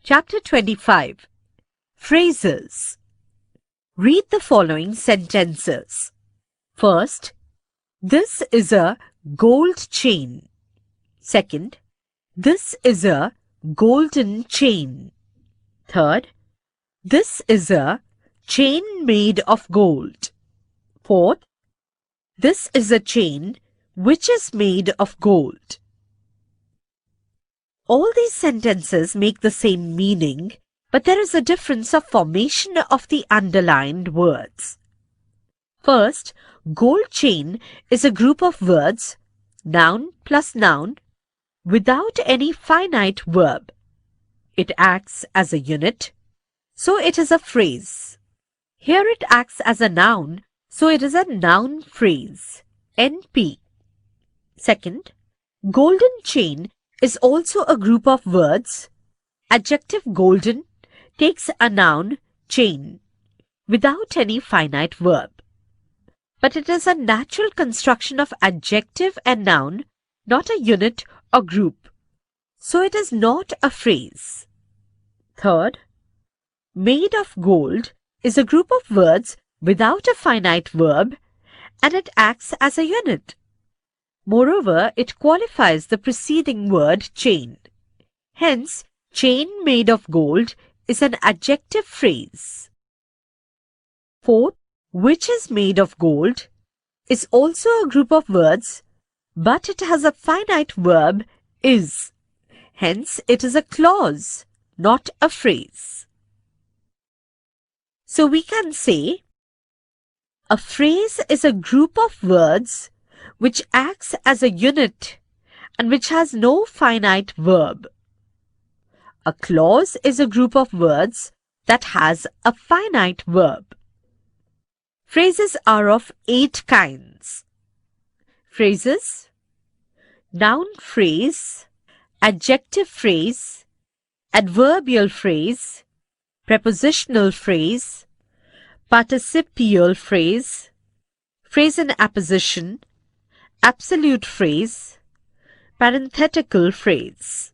Chapter 25. Phrases. Read the following sentences. First, this is a gold chain. Second, this is a golden chain. Third, this is a chain made of gold. Fourth, this is a chain which is made of gold. All these sentences make the same meaning, but there is a difference of formation of the underlined words. First, gold chain is a group of words, noun plus noun, without any finite verb. It acts as a unit, so it is a phrase. Here it acts as a noun, so it is a noun phrase, NP. Second, golden chain is also a group of words. Adjective golden takes a noun, chain, without any finite verb. But it is a natural construction of adjective and noun, not a unit or group. So it is not a phrase. Third, made of gold is a group of words without a finite verb, and it acts as a unit. Moreover, it qualifies the preceding word chain. Hence, chain made of gold is an adjective phrase. Fourth, which is made of gold is also a group of words, but it has a finite verb, is. Hence, it is a clause, not a phrase. So we can say, a phrase is a group of words which acts as a unit and which has no finite verb. A clause is a group of words that has a finite verb. Phrases are of 8 kinds. Phrases: noun phrase, adjective phrase, adverbial phrase, prepositional phrase, participial phrase, phrase in apposition, absolute phrase, parenthetical phrase.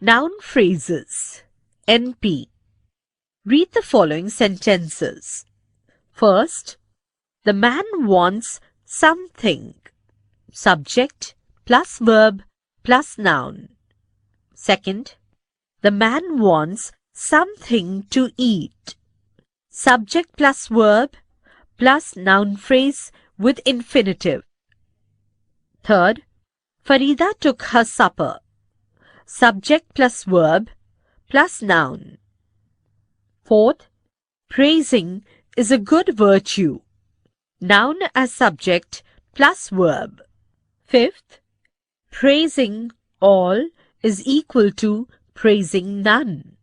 Noun phrases, NP. Read the following sentences. First, the man wants something. Subject plus verb plus noun. Second, the man wants something to eat. Subject plus verb plus noun phrase with infinitive. Third, Farida took her supper. Subject plus verb plus noun. Fourth, praising is a good virtue. Noun as subject plus verb. Fifth, praising all is equal to praising none.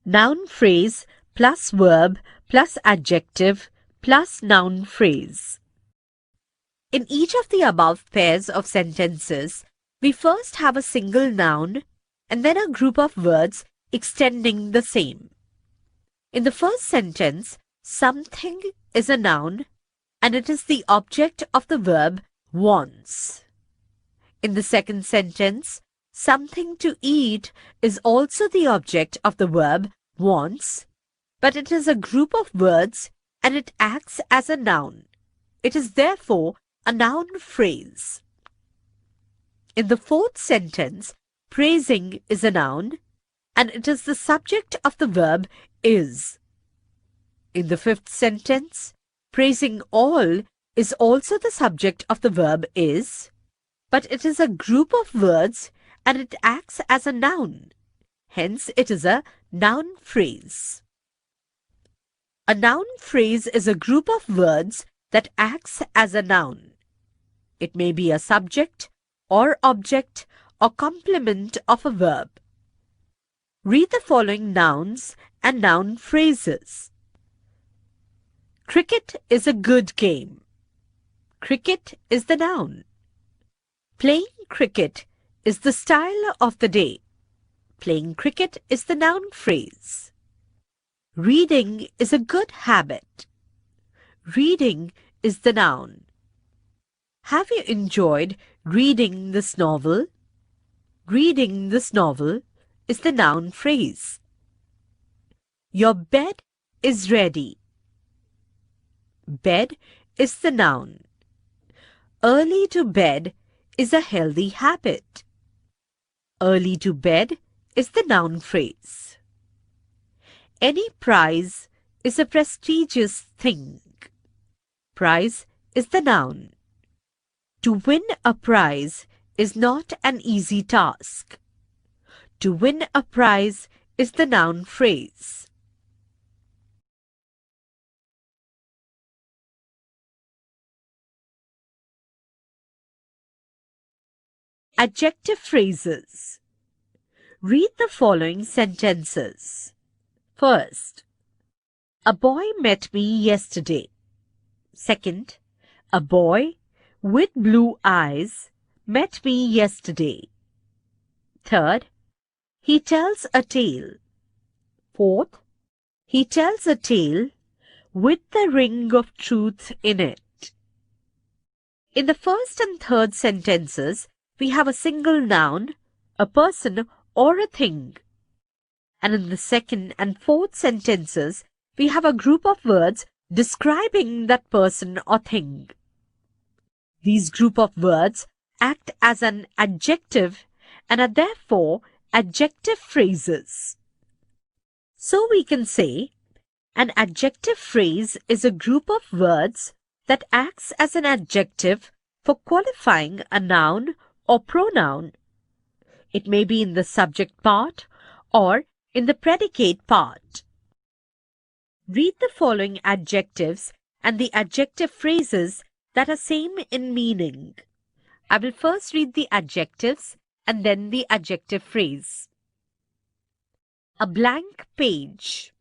Noun phrase plus verb plus adjective plus noun phrase. In each of the above pairs of sentences, we first have a single noun and then a group of words extending the same. In the first sentence, something is a noun and it is the object of the verb wants. In the second sentence, something to eat is also the object of the verb wants, but it is a group of words and it acts as a noun. It is therefore a noun phrase. In the fourth sentence, praising is a noun and it is the subject of the verb is. In the fifth sentence, praising all is also the subject of the verb is, but it is a group of words and it acts as a noun. Hence, it is a noun phrase. A noun phrase is a group of words that acts as a noun. It may be a subject or object or complement of a verb. Read the following nouns and noun phrases. Cricket is a good game. Cricket is the noun. Playing cricket is the style of the day. Playing cricket is the noun phrase. Reading is a good habit. Reading is the noun. Have you enjoyed reading this novel? Reading this novel is the noun phrase. Your bed is ready. Bed is the noun. Early to bed is a healthy habit. Early to bed is the noun phrase. Any prize is a prestigious thing. Prize is the noun. To win a prize is not an easy task. To win a prize is the noun phrase. Adjective phrases. Read the following sentences. First, a boy met me yesterday. Second, a boy with blue eyes met me yesterday. Third, he tells a tale. Fourth, he tells a tale with the ring of truth in it. In the first and third sentences, we have a single noun, a person or a thing. And in the second and fourth sentences, we have a group of words describing that person or thing. These group of words act as an adjective and are therefore adjective phrases. So we can say, an adjective phrase is a group of words that acts as an adjective for qualifying a noun or pronoun. It may be in the subject part or in the predicate part. Read the following adjectives and the adjective phrases that are same in meaning. I will first read the adjectives and then the adjective phrase. A blank page.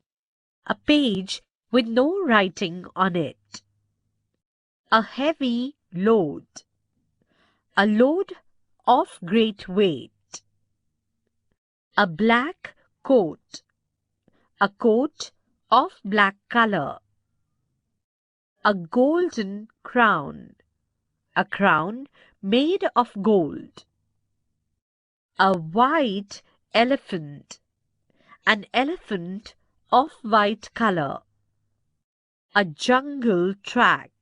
A page with no writing on it. A heavy load. A load of great weight. A black coat. A coat of black color. A golden crown. A crown made of gold. A white elephant. An elephant of white color. A jungle track.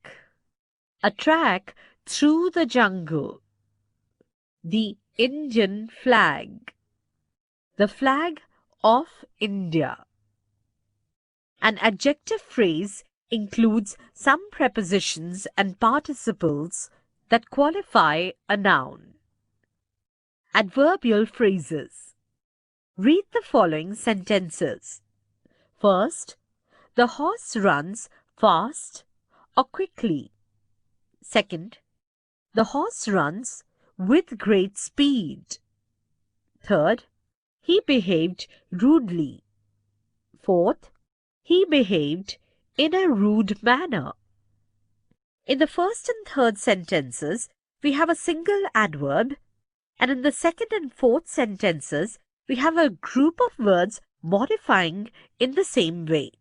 A track through the jungle. The Indian flag. The flag of India. An adjective phrase includes some prepositions and participles that qualify a noun. Adverbial phrases. Read the following sentences. First, the horse runs fast or quickly. Second, the horse runs with great speed. Third, he behaved rudely. Fourth, he behaved in a rude manner. In the first and third sentences, we have a single adverb, and in the second and fourth sentences, we have a group of words modifying in the same way.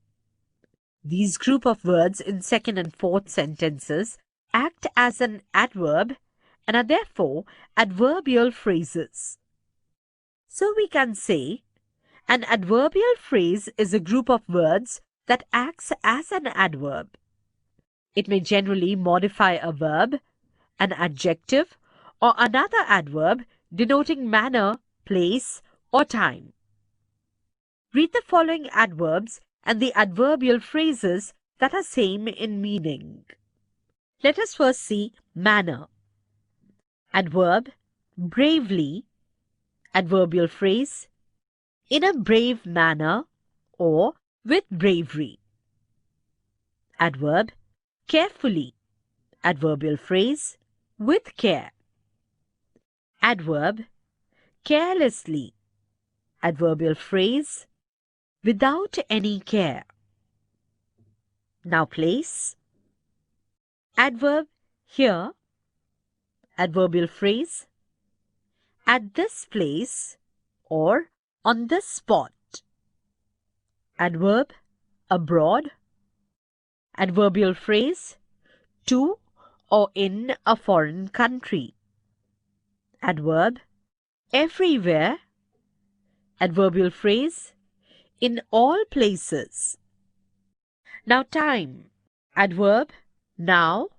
These group of words in second and fourth sentences act as an adverb and are therefore adverbial phrases. So we can say, an adverbial phrase is a group of words that acts as an adverb. It may generally modify a verb, an adjective, or another adverb denoting manner, place, or time. Read the following adverbs and the adverbial phrases that are same in meaning. Let us first see manner. Adverb, bravely. Adverbial phrase, in a brave manner or with bravery. Adverb, carefully. Adverbial phrase, with care. Adverb, carelessly. Adverbial phrase, without any care. Now place. Adverb, here. Adverbial phrase, at this place or on this spot. Adverb, abroad. Adverbial phrase, to or in a foreign country. Adverb, everywhere. Adverbial phrase, in all places. Now time. Adverb, now.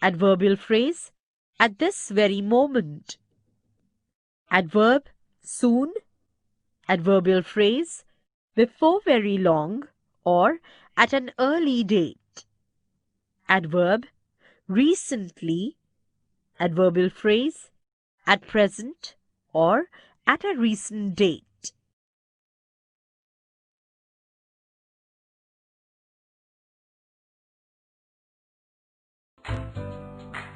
Adverbial phrase, at this very moment. Adverb, soon. Adverbial phrase, before very long or at an early date. Adverb, recently. Adverbial phrase, at present or at a recent date.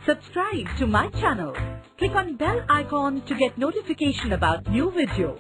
Subscribe to my channel. Click on bell icon to get notification about new video.